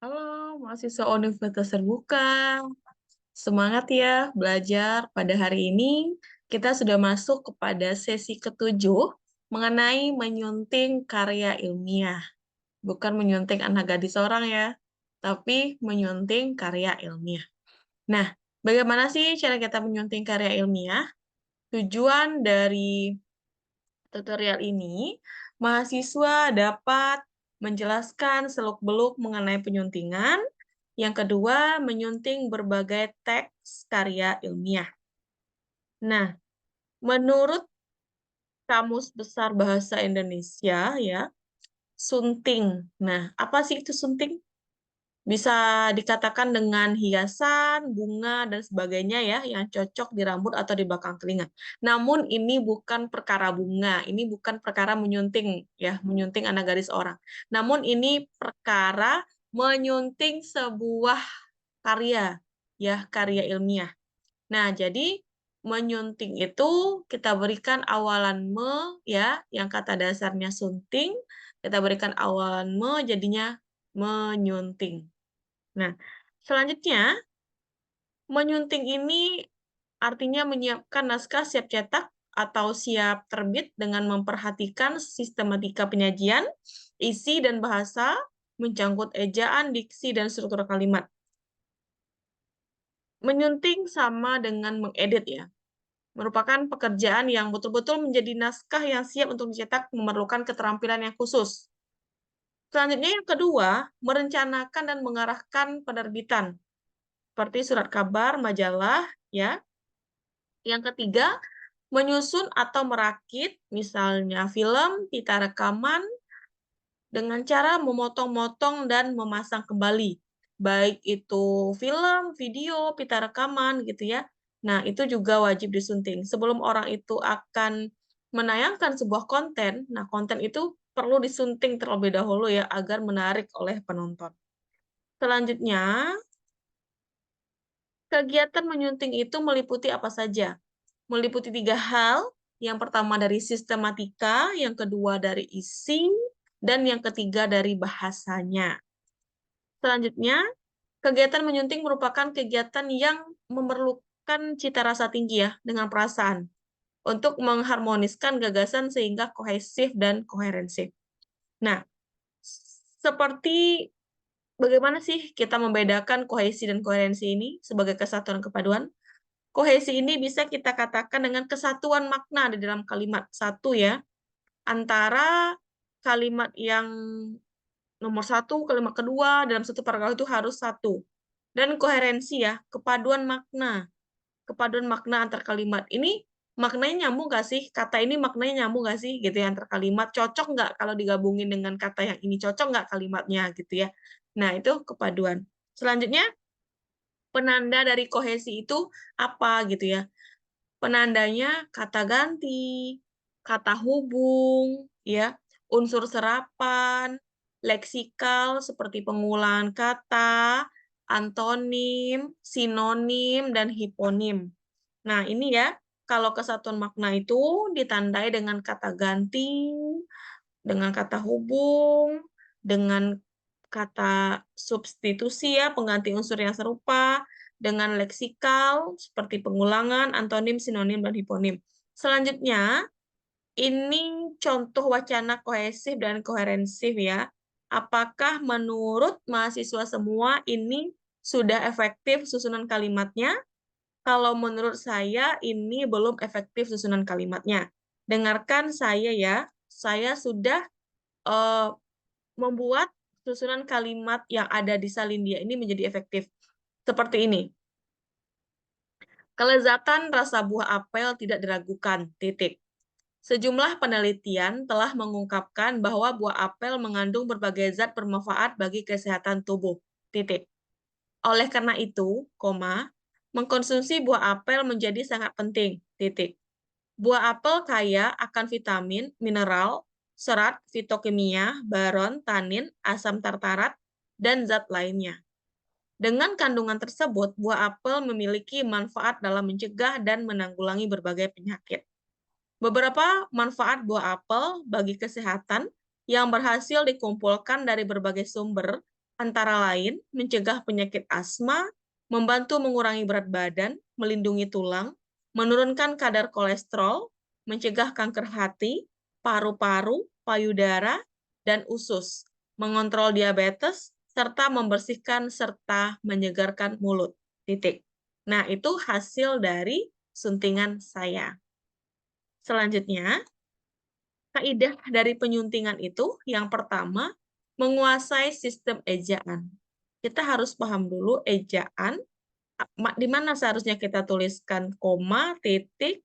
Halo, mahasiswa Universitas Terbuka. Semangat ya belajar. Pada hari ini kita sudah masuk kepada sesi ketujuh mengenai menyunting karya ilmiah. Bukan menyunting anak gadis orang ya, tapi menyunting karya ilmiah. Nah, bagaimana sih cara kita menyunting karya ilmiah? Tujuan dari tutorial ini, mahasiswa dapat menjelaskan seluk-beluk mengenai penyuntingan. Yang kedua, menyunting berbagai teks karya ilmiah. Nah, menurut Kamus Besar Bahasa Indonesia ya, sunting. Nah, apa sih itu sunting? Bisa dikatakan dengan hiasan, bunga, dan sebagainya ya, yang cocok di rambut atau di belakang telinga. Namun ini bukan perkara bunga, ini bukan perkara menyunting ya, menyunting anak gadis orang. Namun ini perkara menyunting sebuah karya ya, karya ilmiah. Nah, jadi menyunting itu kita berikan awalan me ya, yang kata dasarnya sunting, kita berikan awalan me jadinya menyunting. Nah, selanjutnya, menyunting ini artinya menyiapkan naskah siap cetak atau siap terbit dengan memperhatikan sistematika penyajian, isi dan bahasa, mencangkut ejaan, diksi, dan struktur kalimat. Menyunting sama dengan mengedit ya, merupakan pekerjaan yang betul-betul menjadi naskah yang siap untuk dicetak memerlukan keterampilan yang khusus. Selanjutnya yang kedua, merencanakan dan mengarahkan penerbitan seperti surat kabar, majalah, ya. Yang ketiga, menyusun atau merakit, misalnya film, pita rekaman, dengan cara memotong-motong dan memasang kembali. Baik itu film, video, pita rekaman, gitu ya. Nah, itu juga wajib disunting. Sebelum orang itu akan menayangkan sebuah konten, nah konten itu perlu disunting terlebih dahulu ya, agar menarik oleh penonton. Selanjutnya, kegiatan menyunting itu meliputi apa saja? Meliputi 3 hal. Yang pertama dari sistematika, yang kedua dari isi, dan yang ketiga dari bahasanya. Selanjutnya, kegiatan menyunting merupakan kegiatan yang memerlukan cita rasa tinggi ya, dengan perasaan, untuk mengharmoniskan gagasan sehingga kohesif dan koherensif. Nah, seperti bagaimana sih kita membedakan kohesi dan koherensi ini sebagai kesatuan kepaduan? Kohesi ini bisa kita katakan dengan kesatuan makna di dalam kalimat satu ya, antara kalimat yang nomor satu, kalimat kedua dalam satu paragraf itu harus satu. Dan koherensi ya, kepaduan makna antar kalimat. Ini maknanya nyambung nggak sih? Kata ini maknanya nyambung nggak sih? Gitu ya, antar kalimat. Cocok nggak kalau digabungin dengan kata yang ini? Cocok nggak kalimatnya? Gitu ya. Nah, itu kepaduan. Selanjutnya, penanda dari kohesi itu apa gitu ya? Penandanya kata ganti, kata hubung, ya, unsur serapan, leksikal seperti pengulangan kata, antonim, sinonim, dan hiponim. Nah, ini ya, kalau kesatuan makna itu ditandai dengan kata ganti, dengan kata hubung, dengan kata substitusi ya, pengganti unsur yang serupa, dengan leksikal seperti pengulangan, antonim, sinonim, dan hiponim. Selanjutnya, ini contoh wacana kohesif dan koherensif ya. Apakah menurut mahasiswa semua ini sudah efektif susunan kalimatnya? Kalau menurut saya ini belum efektif susunan kalimatnya. Dengarkan saya ya, saya sudah eh, membuat susunan kalimat yang ada di Salindia ini menjadi efektif. Seperti ini. Kelezatan rasa buah apel tidak diragukan, titik. Sejumlah penelitian telah mengungkapkan bahwa buah apel mengandung berbagai zat bermanfaat bagi kesehatan tubuh, titik. Oleh karena itu, mengkonsumsi buah apel menjadi sangat penting, titik. Buah apel kaya akan vitamin, mineral, serat, fitokimia, baron, tanin, asam tartarat, dan zat lainnya. Dengan kandungan tersebut, buah apel memiliki manfaat dalam mencegah dan menanggulangi berbagai penyakit. Beberapa manfaat buah apel bagi kesehatan yang berhasil dikumpulkan dari berbagai sumber antara lain mencegah penyakit asma, membantu mengurangi berat badan, melindungi tulang, menurunkan kadar kolesterol, mencegah kanker hati, paru-paru, payudara, dan usus, mengontrol diabetes, serta membersihkan serta menyegarkan mulut. Titik. Nah, itu hasil dari suntingan saya. Selanjutnya, kaidah dari penyuntingan itu yang pertama, menguasai sistem ejaan. Kita harus paham dulu ejaan, di mana seharusnya kita tuliskan koma, titik,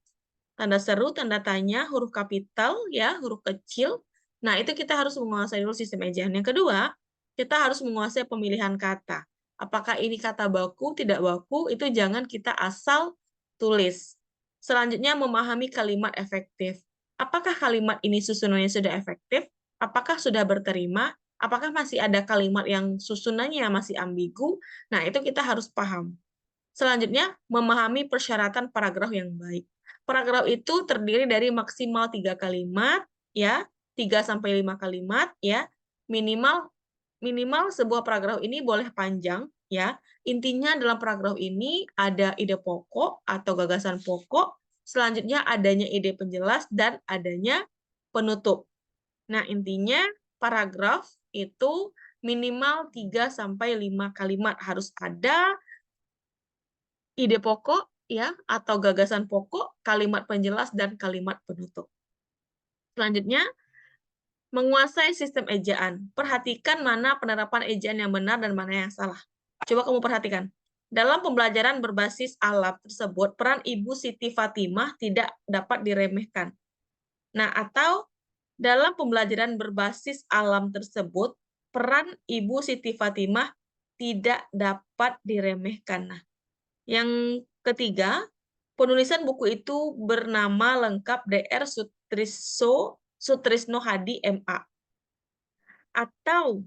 tanda seru, tanda tanya, huruf kapital, ya, huruf kecil. Nah, itu kita harus menguasai dulu sistem ejaan. Yang kedua, kita harus menguasai pemilihan kata. Apakah ini kata baku, tidak baku, itu jangan kita asal tulis. Selanjutnya, memahami kalimat efektif. Apakah kalimat ini susunannya sudah efektif? Apakah sudah berterima? Apakah masih ada kalimat yang susunannya masih ambigu? Nah, itu kita harus paham. Selanjutnya, memahami persyaratan paragraf yang baik. Paragraf itu terdiri dari maksimal 3 kalimat, ya, 3-5 kalimat, ya. Minimal sebuah paragraf ini boleh panjang, ya. Intinya dalam paragraf ini ada ide pokok atau gagasan pokok, selanjutnya adanya ide penjelas dan adanya penutup. Nah, intinya paragraf itu minimal 3-5 kalimat harus ada ide pokok, ya, atau gagasan pokok, kalimat penjelas, dan kalimat penutup. Selanjutnya, menguasai sistem ejaan. Perhatikan mana penerapan ejaan yang benar dan mana yang salah. Coba kamu perhatikan. Dalam pembelajaran berbasis alam tersebut, peran Ibu Siti Fatimah tidak dapat diremehkan. Nah, atau dalam pembelajaran berbasis alam tersebut, peran Ibu Siti Fatimah tidak dapat diremehkan. Nah, yang ketiga, penulisan buku itu bernama lengkap Dr. Sutrisno Hadi, MA. Atau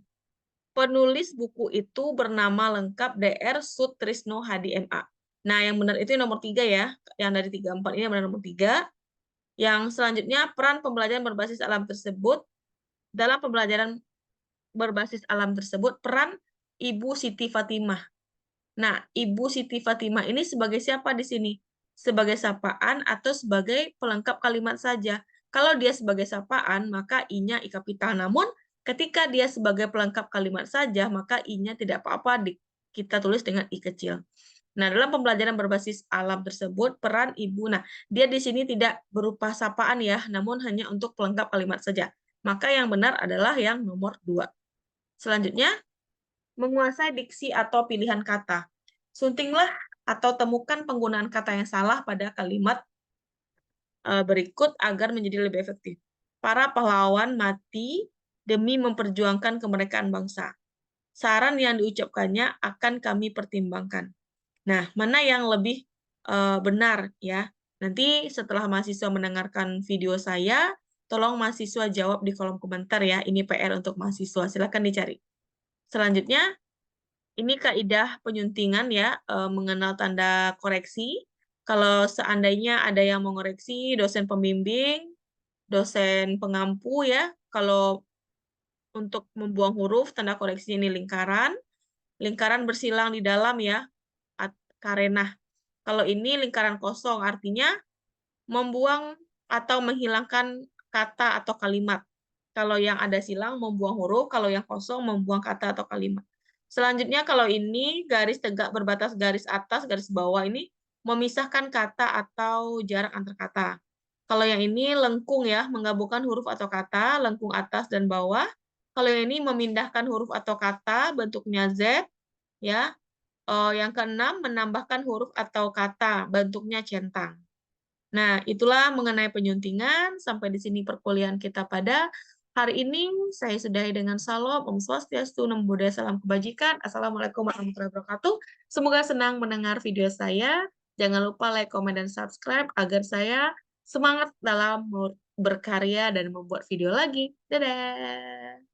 penulis buku itu bernama lengkap Dr. Sutrisno Hadi, MA. Nah, yang benar itu yang nomor 3 ya. Yang dari 3-4 ini yang benar nomor 3. Yang selanjutnya, peran pembelajaran berbasis alam tersebut. Dalam pembelajaran berbasis alam tersebut, peran Ibu Siti Fatimah. Nah, Ibu Siti Fatimah ini sebagai siapa di sini? Sebagai sapaan atau sebagai pelengkap kalimat saja. Kalau dia sebagai sapaan, maka I-nya I kapital. Namun, ketika dia sebagai pelengkap kalimat saja, maka I-nya tidak apa-apa kita tulis dengan I kecil. Nah, dalam pembelajaran berbasis alam tersebut, peran Ibu, nah, dia di sini tidak berupa sapaan ya, namun hanya untuk pelengkap kalimat saja. Maka yang benar adalah yang nomor 2. Selanjutnya, menguasai diksi atau pilihan kata. Suntinglah atau temukan penggunaan kata yang salah pada kalimat berikut agar menjadi lebih efektif. Para pahlawan mati demi memperjuangkan kemerdekaan bangsa. Saran yang diucapkannya akan kami pertimbangkan. Nah, mana yang lebih benar ya? Nanti setelah mahasiswa mendengarkan video saya, tolong mahasiswa jawab di kolom komentar ya. Ini PR untuk mahasiswa. Silakan dicari. Selanjutnya, ini kaidah penyuntingan ya, mengenal tanda koreksi. Kalau seandainya ada yang mengoreksi, dosen pembimbing, dosen pengampu ya, kalau untuk membuang huruf, tanda koreksi ini lingkaran bersilang di dalam ya, karenah. Kalau ini lingkaran kosong, artinya membuang atau menghilangkan kata atau kalimat. Kalau yang ada silang membuang huruf, kalau yang kosong membuang kata atau kalimat. Selanjutnya kalau ini garis tegak berbatas garis atas, garis bawah ini memisahkan kata atau jarak antar kata. Kalau yang ini lengkung ya, menggabungkan huruf atau kata, lengkung atas dan bawah. Kalau yang ini memindahkan huruf atau kata, bentuknya Z, ya. Yang keenam, menambahkan huruf atau kata, bentuknya centang. Nah, itulah mengenai penyuntingan. Sampai di sini perkuliahan kita pada hari ini. Saya sudahi dengan salam. Om Swastiastu, Namo Buddhaya, Salam Kebajikan. Assalamualaikum warahmatullahi wabarakatuh. Semoga senang mendengar video saya. Jangan lupa like, komen, dan subscribe agar saya semangat dalam berkarya dan membuat video lagi. Dadah!